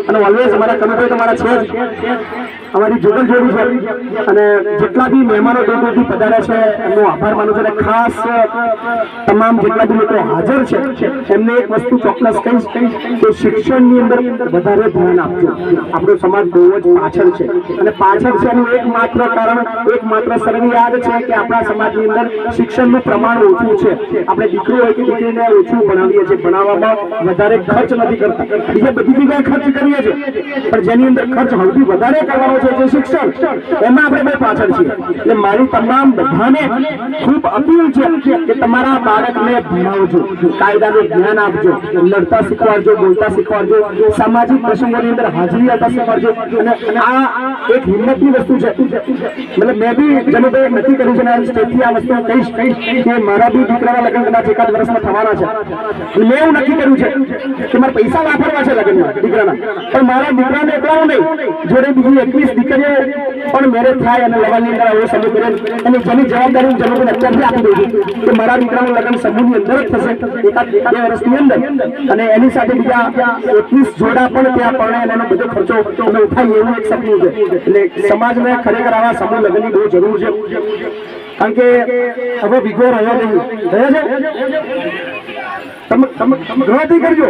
અને ઓલવેઝ અમારા કનુભાઈ તમારા છે અમારી જોગલ જોડી છે અને જેટલા બી મહેમાનો દૂરથી પધાર્યા છે એમનો આભાર માનું છું અને ખાસ તમામ જેટલા બી લોકો હાજર છે એમને એક વસ્તુ ચોક્કસ કહીશ કે શિક્ષણની અંદર વધારે ધ્યાન આપજો. આપણો સમાજ બહુ જ પાછળ છે અને પાછળ છે એનું એકમાત્ર કારણ એકમાત્ર સર્વયાદ છે કે આપણા સમાજની અંદર શિક્ષણનું પ્રમાણ ઓછું છે. આપણે દીકરો હોય કે દીકરીને ઓછું ભણાવીએ છીએ, ભણાવવામાં વધારે ખર્ચ નથી કરતા. બીજા બધી જગ્યાએ ખર્ચ કરીએ છીએ પણ જેની અંદર ખર્ચ સૌથી વધારે કરવાનો છે જે શિક્ષણ, એમાં આપણે બહુ પાછળ છીએ. એટલે મારી તમામ બધાને ખૂબ અપીલ છે કે તમારા બાળકને ભણાવજો, કાયદાનું જ્ઞાન આપજો, લડતા શીખવાડજો, બોલતા શીખવાડજો, સામાજિક પ્રસંગોની અંદર હાજરી આપતા શીખવાડજો. અને આ એક હિંમતની વસ્તુ છે. મતલબ મેં બી જનુભાઈ નક્કી કર્યું છે ને સ્ટેજથી આ વસ્તુ કહીશ કે મારા બી દીકરાના લગ્ન કદાચ એકાદ વર્ષમાં થવાના છે. મેં એવું નક્કી કર્યું છે કે મારે પૈસા વાપરવા છે લગ્નમાં દીકરાના, પણ મારા દીકરાને એકલાનો નહીં, જોડે બીજી 21 દીકરીઓ પણ મેરેજ થાય અને લગ્નની અંદર આવો સમૂહ કરે અને જેની જવાબદારી હું જનુભાઈને અત્યારથી આપી દઉં છું કે મારા દીકરાનું લગ્ન સમૂહની અંદર જ થશે એકાદ 2 વર્ષની અંદર, અને એની સાથે બીજા 21 જોડા પણ ત્યાં પરણે અને એનો બધો ખર્ચો અમે ઉઠાવીએ એવું એક સપનું છે. એટલે સમાજને ખરેખર આવા સમૂહ લગ્નની બહુ જરૂર છે, કારણ કે હવે વિગો રહ્યો નહીં. ગણતરી કરજો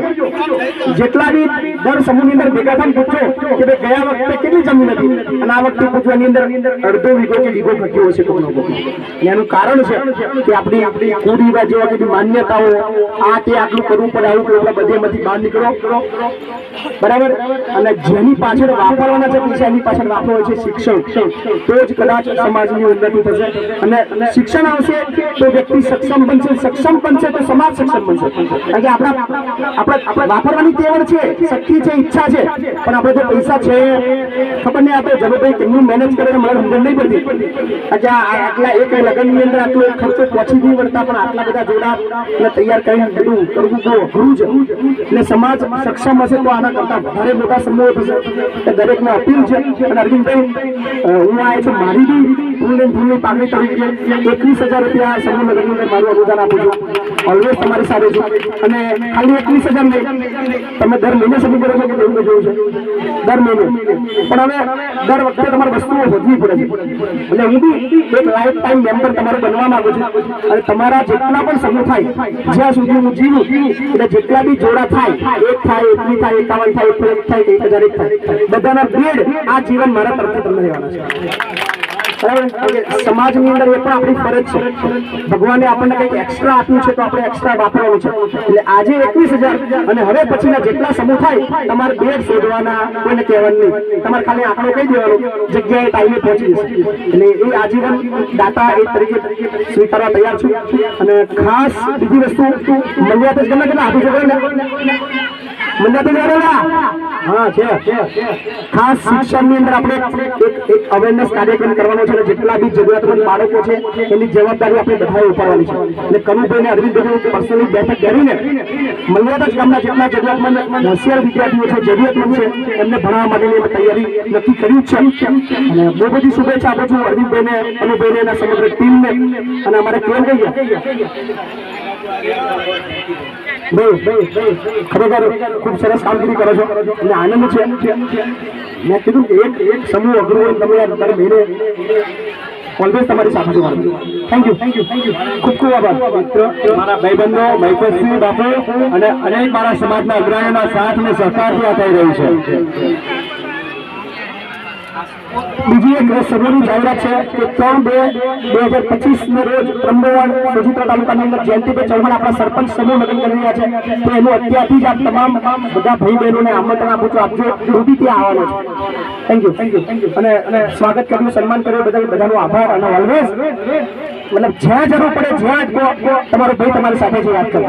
જેટલા બી દર સમૂહની અંદર ભેગા થઈને પૂછો કે ભાઈ ગયા વખતે કેટલી જમીન હતી અને આ વખતે પૂછવાની અંદર અડધો વીઘો કે વીઘો ઘટ્યો હશે કોઈનો કોઈ. એનું કારણ છે કે આપણી કુરિવાજ જેવા કે માન્યતાઓ આ તે આટલું કરવું પડે આવું કરવું પડે બધેમાંથી બહાર નીકળો બરાબર. અને જેની પાછળ વાપરવાના છે પૈસા એની પાછળ વાપરવાનું છે શિક્ષણ, તો જ કદાચ સમાજની ઉન્નતિ થશે. અને શિક્ષણ આવશે તો વ્યક્તિ સક્ષમ બનશે, સક્ષમ બનશે તો સમાજ સક્ષમ બનશે. કારણ કે આપણે વાપરવાની તેવડ છે, શક્તિ છે, ઈચ્છા છે, પણ આપણે જો પૈસા છે ખબર નહીં આપણે જનુભાઈ કેમનું મેનેજ કરે મને સમજણ નહીં પડતી. આજે આટલા એક લગ્નની અંદર આટલો ખર્ચો પહોંચી નહીં વળતા પણ આટલા બધા જોડા અને તૈયાર કરીને બધું કરવું બહુ અઘરું છે. એટલે સમાજ સક્ષમ હશે તો આના કરતા વધારે મોટા સમૂહો થશે. દરેકને અપીલ છે. અને અરવિંદભાઈ હું આવ્યો છું મારી બી ફૂલની પાકડી તરીકે 21,000 રૂપિયા સમૂહ લગ્નની મારું અનુદાન આપું છું. ઓલવેઝ તમારી સાથે છું અને ખાલી 21,000 નહીં, તમે દર મહિને સમૂહ કરો છો કે એવું જોયું છે દર મહિને, પણ હવે દર વખતે તમારે વસ્તુઓ વધવી પડે છે. એટલે હું બી એક લાઈફ ટાઈમ મેમ્બર તમારે બનવા માંગુ છું અને તમારા જેટલા પણ સમૂહ થાય જ્યાં સુધી હું જીવું એટલે જેટલા બી જોડા થાય 1 થાય 21 થાય 51 થાય 1 થાય 1,001 થાય બધાના બેડ આ જીવન મારા તરફથી તમને રહેવાના છે. સમાજની અંદર એ પણ આપણી ફરજ છે. ભગવાને આપણને કંઈક એક્સ્ટ્રા આપ્યું છે તો આપણે એક્સ્ટ્રા વાપરવાનું છે. એટલે આજે 21,000 અને હવે પછીના જેટલા સમૂહ થાય તમારે બેડ શોધવાના, કોઈને કહેવાનું નહીં, તમારે ખાલી આંકડો કહી દેવાનો, જગ્યાએ ટાઈમે પહોંચી જશે. એટલે એ આજીવન દાતા એ તરીકે સ્વીકારવા તૈયાર છું. અને ખાસ બીજી વસ્તુ મંડ્યાત જ ગમે કેટલા આપી શકો મંડ્યાત હા છે. ખાસ શિક્ષણની અંદર આપણે એક અવેરનેસ કાર્યક્રમ કરવાનો છે. જેટલા બી જરૂરિયાતમંદ બાળકો છે એની જવાબદારી આપણે બધાએ ઉપાડવાની છે. એટલે કનુભાઈને અરવિંદભાઈ પર્સનલી બેઠક કરીને મલ્યાદા ગામના જેટલા જરૂરિયાતમંદ હોશિયાર વિદ્યાર્થીઓ છે, જરૂરિયાતમંદ છે, એમને ભણાવવા માટેની તૈયારી નક્કી કરી છે. અને બહુ બધી શુભેચ્છા આપું છું અરવિંદભાઈને, કનુભાઈને અને સમગ્ર ટીમને. અને અમારે કેમ કહીએ ખરેખર ખૂબ સરસ કામગીરી કરો છો અને આનંદ છે. મેં કીધું કે એક સમૂહ અઘરું હોય તમે દર મહિને ઓલવેઝ તમારી સાથે જોવાનું. થેન્ક યુ ખૂબ ખૂબ આભાર મિત્રો, મારા ભાઈબંધો મહેશસિંહ બાપુ અને અનેક મારા સમાજના અગ્રણીઓના સાથ અને સહકારથી આ થઈ રહ્યું છે. બીજી એક સમૂહની જાહેરાત છે કે 3/2/2025 ને રોજ બ્રહ્મવાડ સોજિત્રા તાલુકાની અંદર જયંતિભાઈ ચૌહાણ આપણા સરપંચ સમૂહ લગ્ન કરી રહ્યા છે. તો એનું અત્યારથી જ આ તમામ બધા ભાઈ બહેનોને આમંત્રણ આપું છું, આપજો. રૂબી ત્યાં આવવાનો છે. થેન્ક યુ અને સ્વાગત કર્યું, સન્માન કર્યું બદલ બધાનો આભાર. અને ઓલવેઝ મતલબ જ્યાં જરૂર પડે જ્યાં તમારો ભાઈ તમારી સાથે છે યાદ કરો.